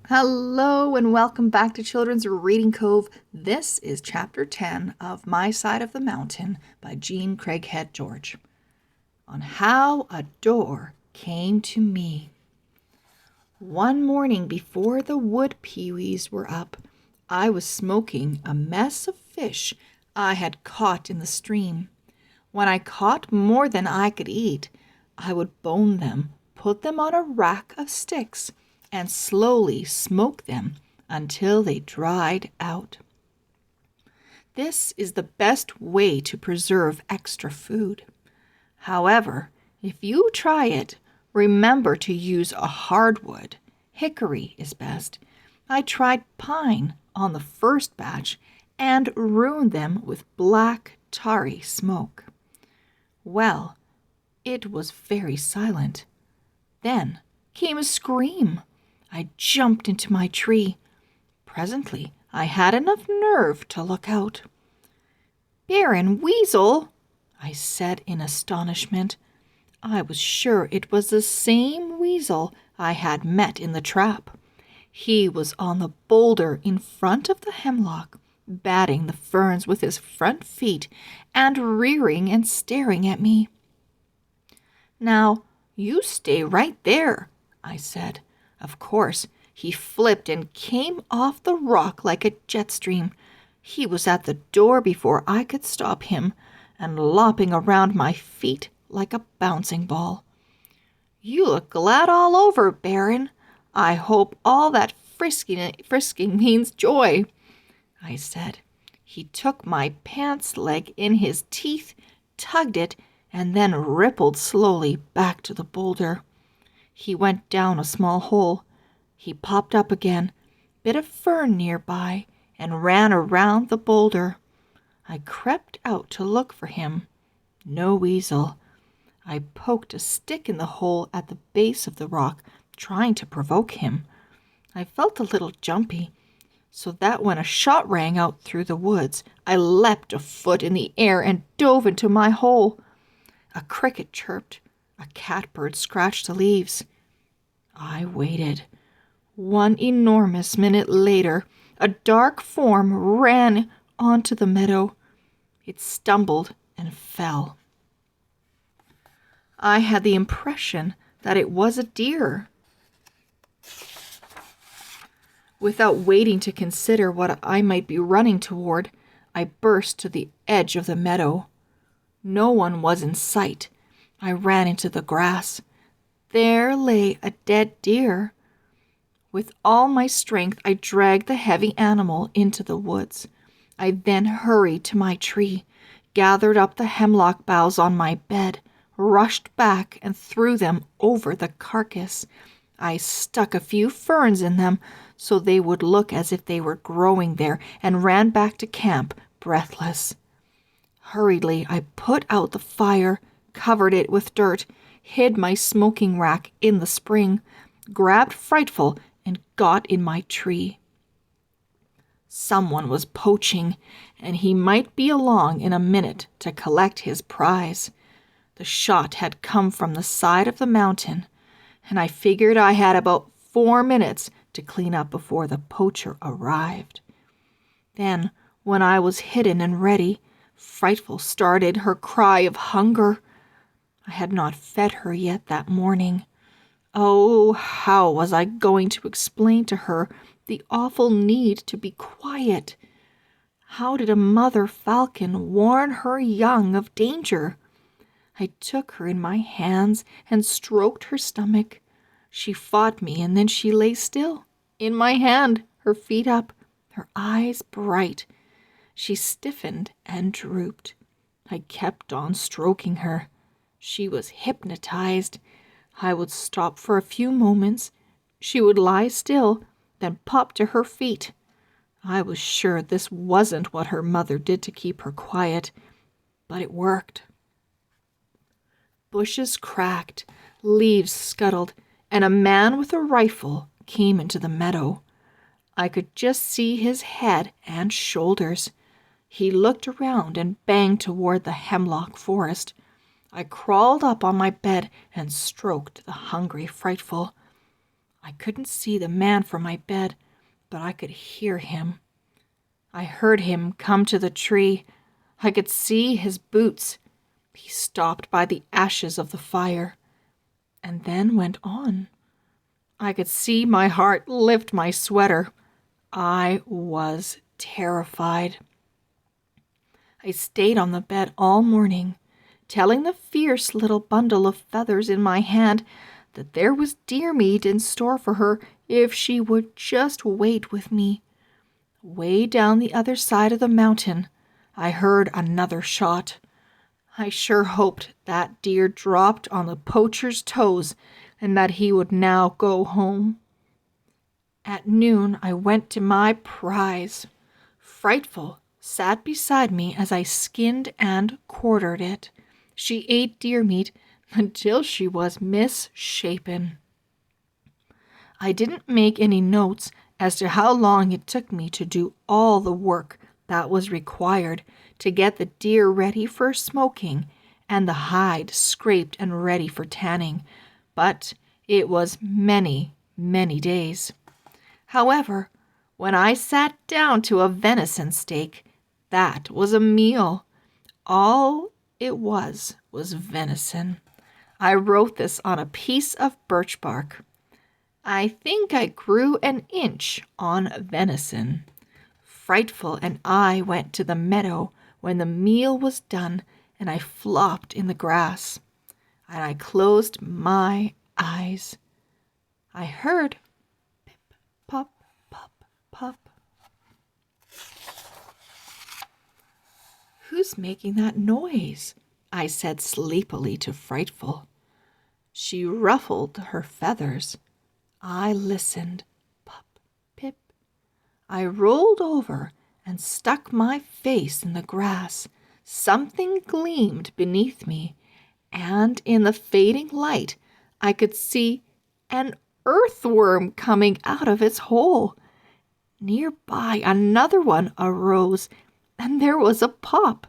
Hello and welcome back to Children's Reading Cove. This is Chapter 10 of My Side of the Mountain by Jean Craighead George. On how a door came to me. One morning before the wood pewees were up, I was smoking a mess of fish I had caught in the stream. When I caught more than I could eat, I would bone them, put them on a rack of sticks, and slowly smoke them until they dried out. This is the best way to preserve extra food. However, if you try it, remember to use a hardwood. Hickory is best. I tried pine on the first batch and ruined them with black, tarry smoke. Well, it was very silent. Then came a scream. I jumped into my tree. Presently, I had enough nerve to look out. "Baron Weasel," I said in astonishment. I was sure it was the same weasel I had met in the trap. He was on the boulder in front of the hemlock, batting the ferns with his front feet and rearing and staring at me. "Now, you stay right there," I said. Of course, he flipped and came off the rock like a jet stream. He was at the door before I could stop him, and lopping around my feet like a bouncing ball. "You look glad all over, Baron. I hope all that frisking means joy," I said. He took my pants leg in his teeth, tugged it, and then rippled slowly back to the boulder. He went down a small hole. He popped up again, bit a fern nearby, and ran around the boulder. I crept out to look for him. No weasel. I poked a stick in the hole at the base of the rock, trying to provoke him. I felt a little jumpy, so that when a shot rang out through the woods, I leapt a foot in the air and dove into my hole. A cricket chirped. A catbird scratched the leaves. I waited. One enormous minute later, a dark form ran onto the meadow. It stumbled and fell. I had the impression that it was a deer. Without waiting to consider what I might be running toward, I burst to the edge of the meadow. No one was in sight. I ran into the grass. There lay a dead deer. With all my strength, I dragged the heavy animal into the woods. I then hurried to my tree, gathered up the hemlock boughs on my bed, rushed back and threw them over the carcass. I stuck a few ferns in them so they would look as if they were growing there, and ran back to camp, breathless. Hurriedly, I put out the fire, covered it with dirt, hid my smoking rack in the spring, grabbed Frightful, and got in my tree. Someone was poaching, and he might be along in a minute to collect his prize. The shot had come from the side of the mountain, and I figured I had about 4 minutes to clean up before the poacher arrived. Then, when I was hidden and ready, Frightful started her cry of hunger. I had not fed her yet that morning. Oh, how was I going to explain to her the awful need to be quiet? How did a mother falcon warn her young of danger? I took her in my hands and stroked her stomach. She fought me, and then she lay still, in my hand, her feet up, her eyes bright. She stiffened and drooped. I kept on stroking her. She was hypnotized. I would stop for a few moments. She would lie still, then pop to her feet. I was sure this wasn't what her mother did to keep her quiet, but it worked. Bushes cracked, leaves scuttled, and a man with a rifle came into the meadow. I could just see his head and shoulders. He looked around and banged toward the hemlock forest. I crawled up on my bed and stroked the hungry Frightful. I couldn't see the man from my bed, but I could hear him. I heard him come to the tree. I could see his boots. He stopped by the ashes of the fire, and then went on. I could see my heart lift my sweater. I was terrified. I stayed on the bed all morning, telling the fierce little bundle of feathers in my hand that there was deer meat in store for her if she would just wait with me. Way down the other side of the mountain, I heard another shot. I sure hoped that deer dropped on the poacher's toes and that he would now go home. At noon, I went to my prize. Frightful sat beside me as I skinned and quartered it. She ate deer meat until she was misshapen. I didn't make any notes as to how long it took me to do all the work that was required to get the deer ready for smoking and the hide scraped and ready for tanning, but it was many, many days. However, when I sat down to a venison steak, that was a meal. All it was venison. I wrote this on a piece of birch bark. I think I grew an inch on venison. Frightful and I went to the meadow when the meal was done, and I flopped in the grass, and I closed my eyes. I heard pip, pop, pop, pop. "Who's making that noise?" I said sleepily to Frightful. She ruffled her feathers. I listened. Pop, pip. I rolled over and stuck my face in the grass. Something gleamed beneath me, and in the fading light I could see an earthworm coming out of its hole. Nearby another one arose, and there was a pop.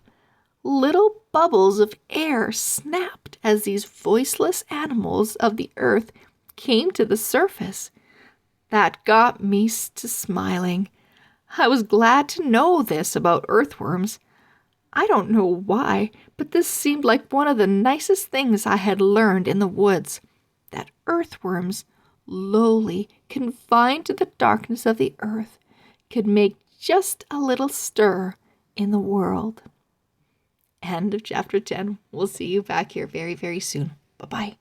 Little bubbles of air snapped as these voiceless animals of the earth came to the surface. That got me to smiling. I was glad to know this about earthworms. I don't know why, but this seemed like one of the nicest things I had learned in the woods, that earthworms, lowly, confined to the darkness of the earth, could make just a little stir in the world. End of chapter 10. We'll see you back here very, very soon. Bye-bye.